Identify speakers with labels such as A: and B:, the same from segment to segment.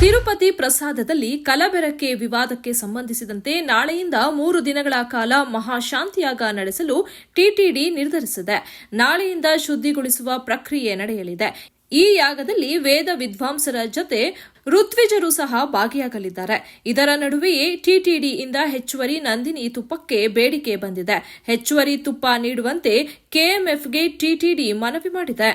A: ತಿರುಪತಿ ಪ್ರಸಾದದಲ್ಲಿ ಕಲಬೆರಕೆ ವಿವಾದಕ್ಕೆ ಸಂಬಂಧಿಸಿದಂತೆ ನಾಳೆಯಿಂದ 3 ದಿನಗಳ ಕಾಲ ಮಹಾಶಾಂತಿಯಾಗ ನಡೆಸಲು ಟಿಟಿಡಿ ನಿರ್ಧರಿಸಿದೆ. ನಾಳೆಯಿಂದ ಶುದ್ಧಿಗೊಳಿಸುವ ಪ್ರಕ್ರಿಯೆ ನಡೆಯಲಿದೆ. ಈ ಯಾಗದಲ್ಲಿ ವೇದ ವಿದ್ವಾಂಸರ ಜತೆ ಋತ್ವಿಜರು ಸಹ ಭಾಗಿಯಾಗಲಿದ್ದಾರೆ. ಇದರ ನಡುವೆಯೇ ಟಿಟಿಡಿಯಿಂದ ಹೆಚ್ಚುವರಿ ನಂದಿನಿ ತುಪ್ಪಕ್ಕೆ ಬೇಡಿಕೆ ಬಂದಿದೆ. ಹೆಚ್ಚುವರಿ ತುಪ್ಪ ನೀಡುವಂತೆ ಕೆಎಂಎಫ್ಗೆ ಟಿಟಿಡಿ ಮನವಿ ಮಾಡಿದೆ.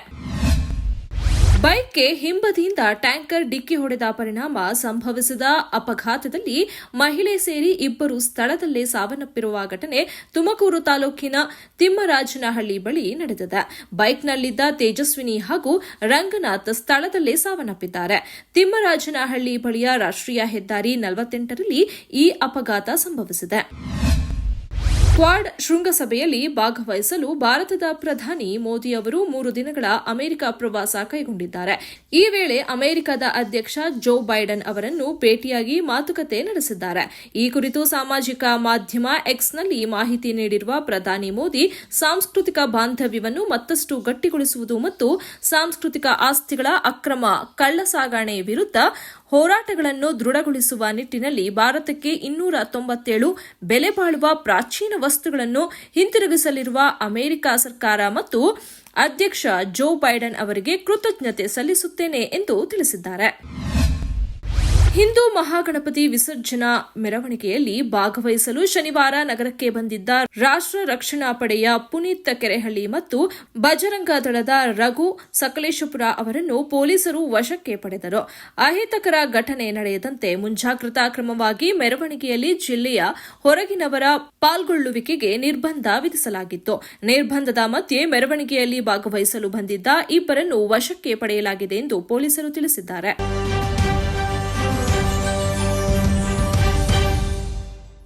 A: ಬೈಕ್ಗೆ ಹಿಂಬದಿಯಿಂದ ಟ್ಯಾಂಕರ್ ಡಿಕ್ಕಿ ಹೊಡೆದ ಪರಿಣಾಮ ಸಂಭವಿಸಿದ ಅಪಘಾತದಲ್ಲಿ ಮಹಿಳೆ ಸೇರಿ ಇಬ್ಬರು ಸ್ಥಳದಲ್ಲೇ ಸಾವನ್ನಪ್ಪಿರುವ ಘಟನೆ ತುಮಕೂರು ತಾಲೂಕಿನ ತಿಮ್ಮರಾಜನಹಳ್ಳಿ ಬಳಿ ನಡೆದಿದೆ. ಬೈಕ್ನಲ್ಲಿದ್ದ ತೇಜಸ್ವಿನಿ ಹಾಗೂ ರಂಗನಾಥ್ ಸ್ಥಳದಲ್ಲೇ ಸಾವನ್ನಪ್ಪಿದ್ದಾರೆ. ತಿಮ್ಮರಾಜನಹಳ್ಳಿ ಬಳಿಯ ರಾಷ್ಟ್ರೀಯ ಹೆದ್ದಾರಿ 48ರಲ್ಲಿ ಈ ಅಪಘಾತ ಸಂಭವಿಸಿದೆ. ಕ್ವಾಡ್ ಶೃಂಗಸಭೆಯಲ್ಲಿ ಭಾಗವಹಿಸಲು ಭಾರತದ ಪ್ರಧಾನಿ ಮೋದಿ ಅವರು 3 ದಿನಗಳ ಅಮೆರಿಕ ಪ್ರವಾಸ ಕೈಗೊಂಡಿದ್ದಾರೆ. ಈ ವೇಳೆ ಅಮೆರಿಕದ ಅಧ್ಯಕ್ಷ ಜೋ ಬೈಡನ್ ಅವರನ್ನು ಭೇಟಿಯಾಗಿ ಮಾತುಕತೆ ನಡೆಸಿದ್ದಾರೆ. ಈ ಕುರಿತು ಸಾಮಾಜಿಕ ಮಾಧ್ಯಮ ಎಕ್ಸ್ನಲ್ಲಿ ಮಾಹಿತಿ ನೀಡಿರುವ ಪ್ರಧಾನಿ ಮೋದಿ, ಸಾಂಸ್ಕೃತಿಕ ಬಾಂಧವ್ಯವನ್ನು ಮತ್ತಷ್ಟು ಗಟ್ಟಿಗೊಳಿಸುವುದು ಮತ್ತು ಸಾಂಸ್ಕೃತಿಕ ಆಸ್ತಿಗಳ ಅಕ್ರಮ ಕಳ್ಳಸಾಗಣೆ ವಿರುದ್ಧ ಹೋರಾಟಗಳನ್ನು ದೃಢಗೊಳಿಸುವ ನಿಟ್ಟಿನಲ್ಲಿ ಭಾರತಕ್ಕೆ 297 ಬೆಲೆ ಬಾಳುವ ಪ್ರಾಚೀನ ವಸ್ತುಗಳನ್ನು ಹಿಂತಿರುಗಿಸಲಿರುವ ಅಮೆರಿಕ ಸರ್ಕಾರ ಮತ್ತು ಅಧ್ಯಕ್ಷ ಜೋ ಬೈಡನ್ ಅವರಿಗೆ ಕೃತಜ್ಞತೆ ಸಲ್ಲಿಸುತ್ತೇನೆ ಎಂದು ತಿಳಿಸಿದ್ದಾರೆ. ಹಿಂದೂ ಮಹಾಗಣಪತಿ ವಿಸರ್ಜನಾ ಮೆರವಣಿಗೆಯಲ್ಲಿ ಭಾಗವಹಿಸಲು ಶನಿವಾರ ನಗರಕ್ಕೆ ಬಂದಿದ್ದ ರಾಷ್ಟ್ರ ರಕ್ಷಣಾ ಪಡೆಯ ಪುನೀತ್ ಕೆರೆಹಳ್ಳಿ ಮತ್ತು ಬಜರಂಗ ದಳದ ರಘು ಸಕಲೇಶಪುರ ಅವರನ್ನು ಪೊಲೀಸರು ವಶಕ್ಕೆ ಪಡೆದರು. ಅಹಿತಕರ ಘಟನೆ ನಡೆಯದಂತೆ ಮುಂಜಾಗ್ರತಾ ಕ್ರಮವಾಗಿ ಮೆರವಣಿಗೆಯಲ್ಲಿ ಜಿಲ್ಲೆಯ ಹೊರಗಿನವರ ಪಾಲ್ಗೊಳ್ಳುವಿಕೆಗೆ ನಿರ್ಬಂಧ ವಿಧಿಸಲಾಗಿತ್ತು. ನಿರ್ಬಂಧದ ಮಧ್ಯೆ ಮೆರವಣಿಗೆಯಲ್ಲಿ ಭಾಗವಹಿಸಲು ಬಂದಿದ್ದ ಇಬ್ಬರನ್ನು ವಶಕ್ಕೆ ಪಡೆಯಲಾಗಿದೆ ಎಂದು ಪೊಲೀಸರು ತಿಳಿಸಿದ್ದಾರೆ.